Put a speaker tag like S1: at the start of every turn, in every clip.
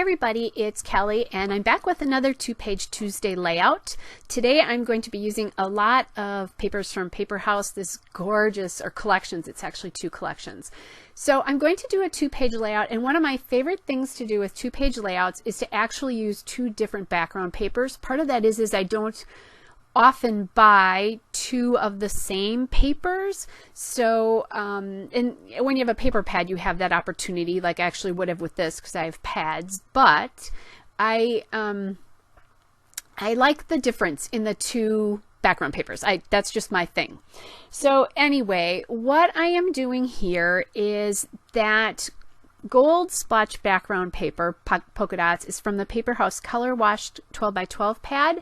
S1: everybody, it's Kelly and I'm back with another two-page Tuesday layout. Today I'm going to be using a lot of papers from Paper House, this gorgeous, or collections, it's actually two collections. So I'm going to do a two-page layout, and one of my favorite things to do with two-page layouts is to actually use two different background papers. Part of that is I don't often buy two of the same papers, so and when you have a paper pad you have that opportunity, like I actually would have with this because I have pads, but I like the difference in the two background papers. That's just my thing. So anyway, what I am doing here is that gold splotch background paper, polka dots, is from the Paper House color washed 12 by 12 pad.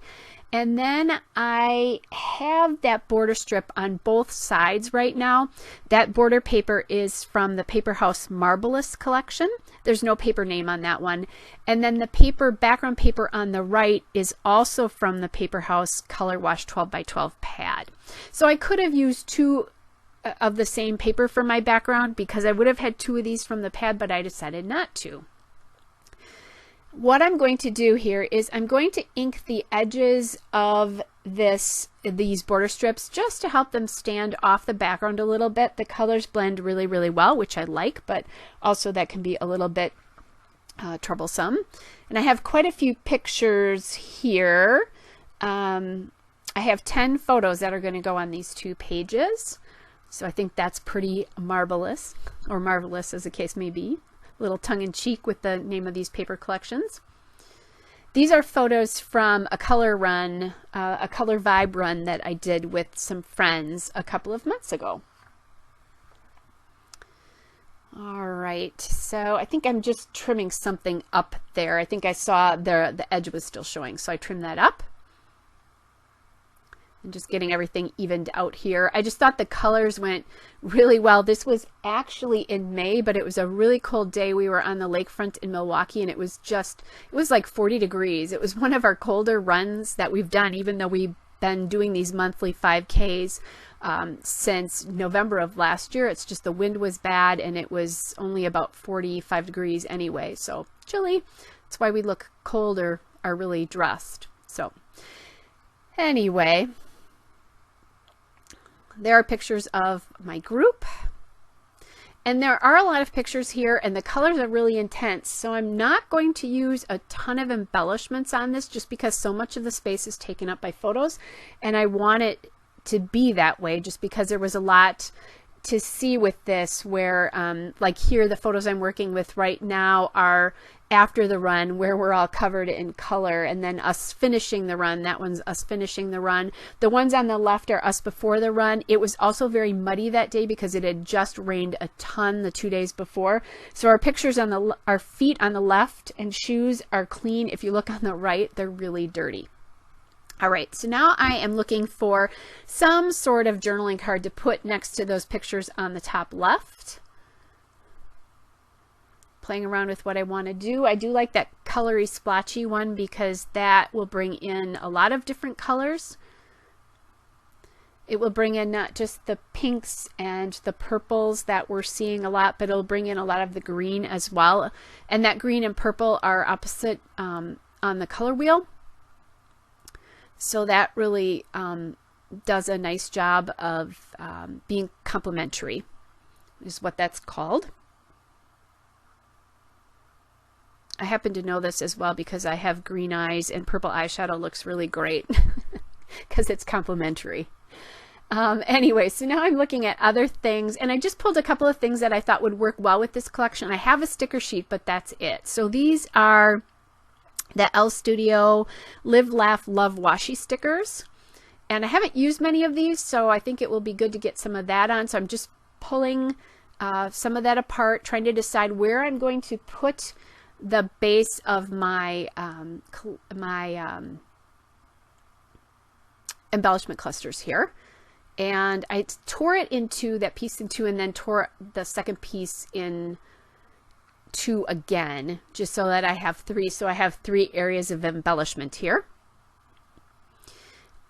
S1: And then I have that border strip on both sides right now. That border paper is from the Paper House Marvelous collection. There's no paper name on that one. And then the background paper on the right is also from the Paper House Color Wash 12 by 12 pad. So I could have used two of the same paper for my background because I would have had two of these from the pad, but I decided not to. What I'm going to do here is I'm going to ink the edges of these border strips just to help them stand off the background a little bit. The colors blend really, really well, which I like, but also that can be a little bit troublesome. And I have quite a few pictures here. I have 10 photos that are going to go on these two pages. So I think that's pretty marvelous, or marvelous as the case may be. Little tongue-in-cheek with the name of these paper collections. These are photos from a color run, a color vibe run that I did with some friends a couple of months ago. All right, so I think I'm just trimming something up there. I think I saw the edge was still showing, so I trimmed that up. And just getting everything evened out here. I just thought the colors went really well. This was actually in May, but it was a really cold day. We were on the lakefront in Milwaukee, and it was like 40 degrees. It was one of our colder runs that we've done, even though we've been doing these monthly 5Ks since November of last year. It's just the wind was bad, and it was only about 45 degrees anyway, so chilly. That's why we look cold or are really dressed. So anyway, there are pictures of my group, and there are a lot of pictures here, and the colors are really intense, so I'm not going to use a ton of embellishments on this just because so much of the space is taken up by photos, and I want it to be that way just because there was a lot to see with this where like here, the photos I'm working with right now are after the run where we're all covered in color, and then us finishing the run. That one's us finishing the run. The ones on the left are us before the run. It was also very muddy that day because it had just rained a ton the 2 days before. So our pictures on our feet on the left and shoes are clean. If you look on the right, they're really dirty. All right, so now I am looking for some sort of journaling card to put next to those pictures on the top left. Playing around with what I want to do. I do like that colory splotchy one because that will bring in a lot of different colors. It will bring in not just the pinks and the purples that we're seeing a lot, but it'll bring in a lot of the green as well. And that green and purple are opposite on the color wheel. So that really does a nice job of being complementary, is what that's called. I happen to know this as well because I have green eyes, and purple eyeshadow looks really great because it's complementary. Anyway, so now I'm looking at other things, and I just pulled a couple of things that I thought would work well with this collection. I have a sticker sheet, but that's it. So these are the L Studio Live, Laugh, Love washi stickers. And I haven't used many of these, so I think it will be good to get some of that on. So I'm just pulling some of that apart, trying to decide where I'm going to put the base of my embellishment clusters here. And I tore it into that piece in two, and then tore the second piece in two again, just so that I have three. So I have 3 areas of embellishment here.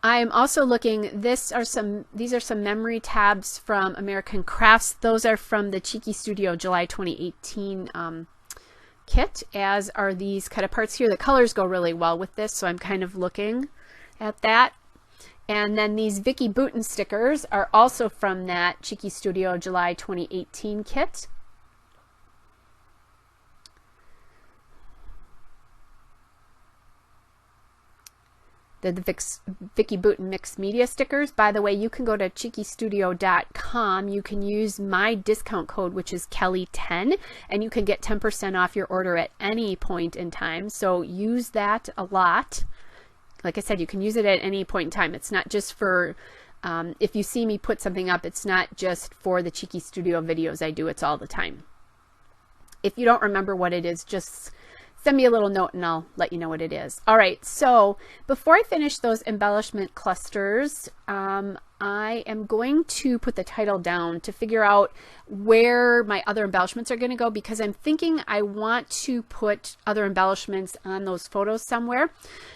S1: I'm also looking, these are some memory tabs from American Crafts. Those are from the Cheeky Studio July 2018 kit, as are these kind of parts here. The colors go really well with this, so I'm kind of looking at that. And then these Vicki Boutin stickers are also from that Cheeky Studio July 2018 kit. The Vicki Boutin Mixed Media stickers. By the way, you can go to cheekystudio.com. You can use my discount code, which is Kelly10, and you can get 10% off your order at any point in time. So use that a lot. Like I said, you can use it at any point in time. It's not just for, if you see me put something up, it's not just for the Cheeky Studio videos I do. It's all the time. If you don't remember what it is, just send me a little note and I'll let you know what it is. All right, so before I finish those embellishment clusters, I am going to put the title down to figure out where my other embellishments are going to go, because I'm thinking I want to put other embellishments on those photos somewhere.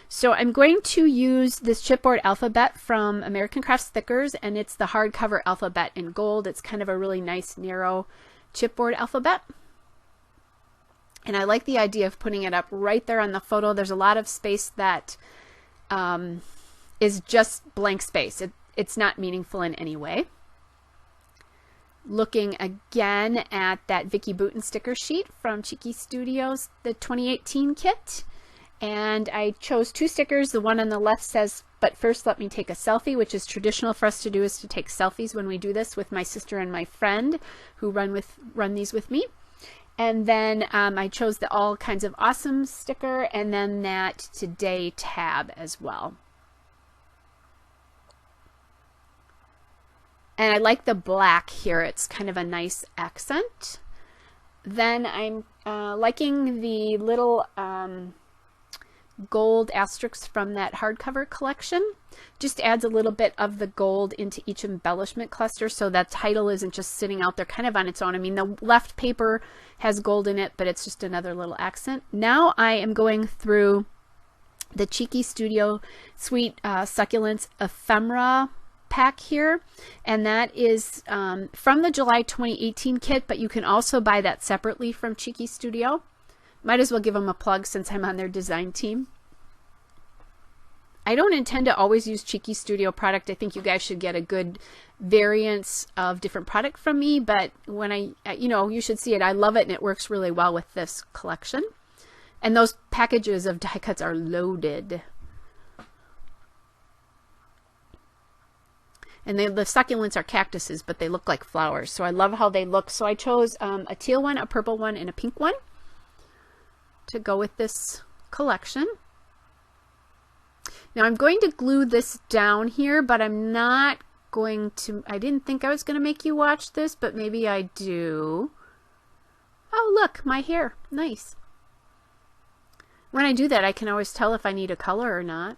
S1: So I'm going to use this chipboard alphabet from American Craft Stickers, and it's the hardcover alphabet in gold. It's kind of a really nice narrow chipboard alphabet. And I like the idea of putting it up right there on the photo. There's a lot of space that is just blank space. It's not meaningful in any way. Looking again at that Vicki Boutin sticker sheet from Cheeky Studios, the 2018 kit. And I chose two stickers. The one on the left says, "But first let me take a selfie," which is traditional for us to do, is to take selfies when we do this with my sister and my friend who run these with me. And then I chose the All Kinds of Awesome sticker, and then that Today tab as well. And I like the black here. It's kind of a nice accent. Then I'm liking the little gold asterisks from that hardcover collection. Just adds a little bit of the gold into each embellishment cluster, so that title isn't just sitting out there kind of on its own. I mean, the left paper has gold in it, but it's just another little accent. Now I am going through the Cheeky Studio Sweet Succulents Ephemera pack here, and that is from the July 2018 kit, but you can also buy that separately from Cheeky Studio. Might as well give them a plug since I'm on their design team. I don't intend to always use Cheeky Studio product. I think you guys should get a good variance of different product from me, but when you should see it. I love it, and it works really well with this collection. And those packages of die cuts are loaded. And the succulents are cactuses, but they look like flowers. So I love how they look. So I chose a teal one, a purple one, and a pink one to go with this collection. Now I'm going to glue this down here, but I'm not going to, I didn't think I was going to make you watch this, but maybe I do. Oh, look, my hair. Nice. When I do that, I can always tell if I need a color or not.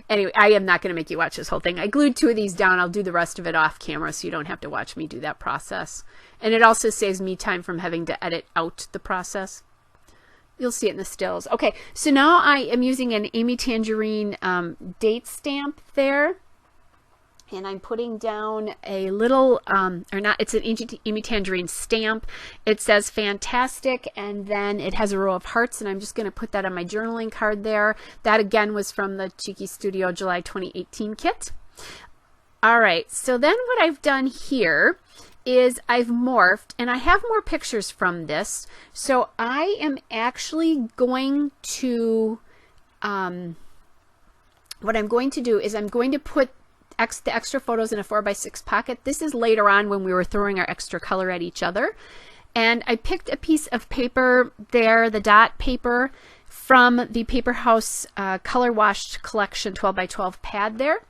S1: Anyway, I am not going to make you watch this whole thing. I glued two of these down. I'll do the rest of it off camera so you don't have to watch me do that process. And it also saves me time from having to edit out the process. You'll see it in the stills. Okay, so now I am using an Amy Tangerine date stamp there. And I'm putting down a little, it's an Amy Tangerine stamp. It says fantastic, and then it has a row of hearts, and I'm just going to put that on my journaling card there. That again was from the Cheeky Studio July 2018 kit. All right, so then what I've done here is I've morphed, and I have more pictures from this. So I am actually going to, what I'm going to do is I'm going to put the extra photos in a 4x6 pocket. This is later on when we were throwing our extra color at each other. And I picked a piece of paper there, the dot paper, from the Paper House Color Washed Collection 12x12 pad there.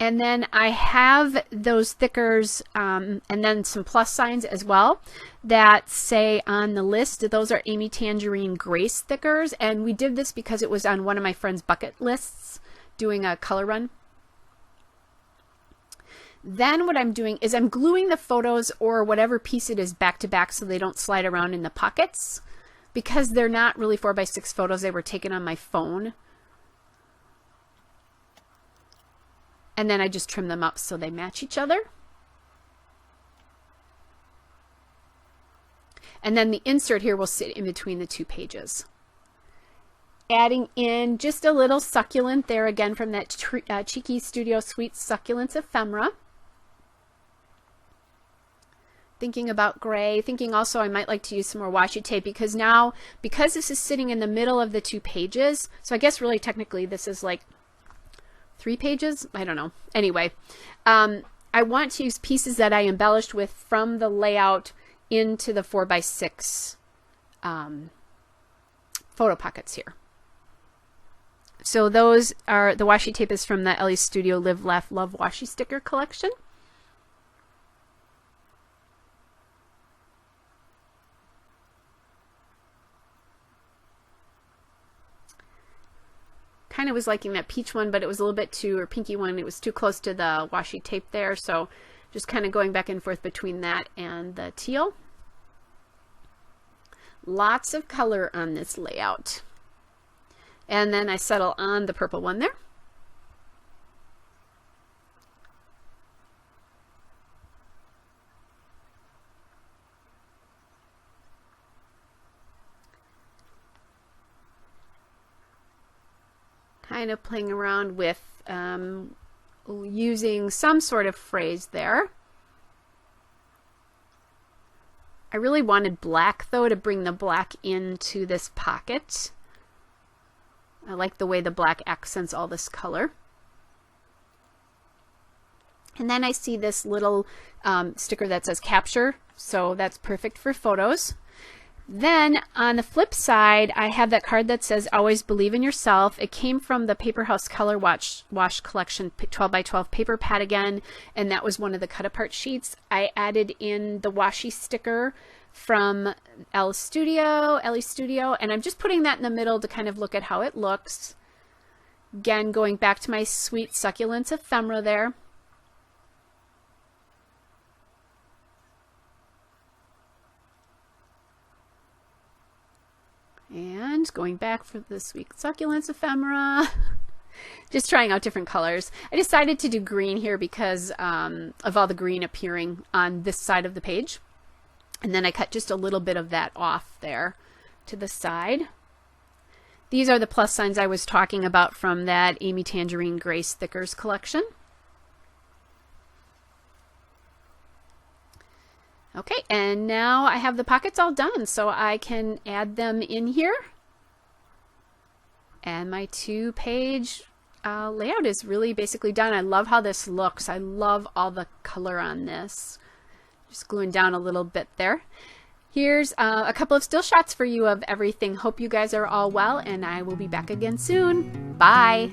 S1: And then I have those thickers and then some plus signs as well that say on the list, those are Amy Tangerine Grace stickers. And we did this because it was on one of my friend's bucket lists, doing a color run. Then what I'm doing is I'm gluing the photos or whatever piece it is back to back so they don't slide around in the pockets, because they're not really 4x6 photos. They were taken on my phone. And then I just trim them up so they match each other. And then the insert here will sit in between the 2 pages. Adding in just a little succulent there again from that Cheeky Studio Sweet Succulents Ephemera. Thinking about gray, thinking also I might like to use some more washi tape because now, because this is sitting in the middle of the 2 pages, so I guess really technically this is like 3 pages? I don't know. Anyway, I want to use pieces that I embellished with from the layout into the 4x6 photo pockets here. So those are, the washi tape is from the Ellie Studio Live, Laugh, Love washi sticker collection. Kind of was liking that peach one, but it was a little bit too, or pinky one, it was too close to the washi tape there, so just kind of going back and forth between that and the teal. Lots of color on this layout. And then I settle on the purple one there. Kind of playing around with using some sort of phrase there. I really wanted black though to bring the black into this pocket. I like the way the black accents all this color. And then I see this little sticker that says capture, so that's perfect for photos. Then on the flip side, I have that card that says always believe in yourself. It came from the Paper House Color Wash Collection 12x12 paper pad again, and that was one of the cut apart sheets. I added in the washi sticker from Ellie Studio, and I'm just putting that in the middle to kind of look at how it looks. Again, going back to my Sweet Succulents Ephemera there. And going back for the Sweet Succulents Ephemera. Just trying out different colors. I decided to do green here because of all the green appearing on this side of the page. And then I cut just a little bit of that off there to the side. These are the plus signs I was talking about from that Amy Tangerine Gray Stickers collection. Okay, and now I have the pockets all done, so I can add them in here. And my 2-page layout is really basically done. I love how this looks. I love all the color on this. Just gluing down a little bit there. Here's a couple of still shots for you of everything. Hope you guys are all well, and I will be back again soon. Bye!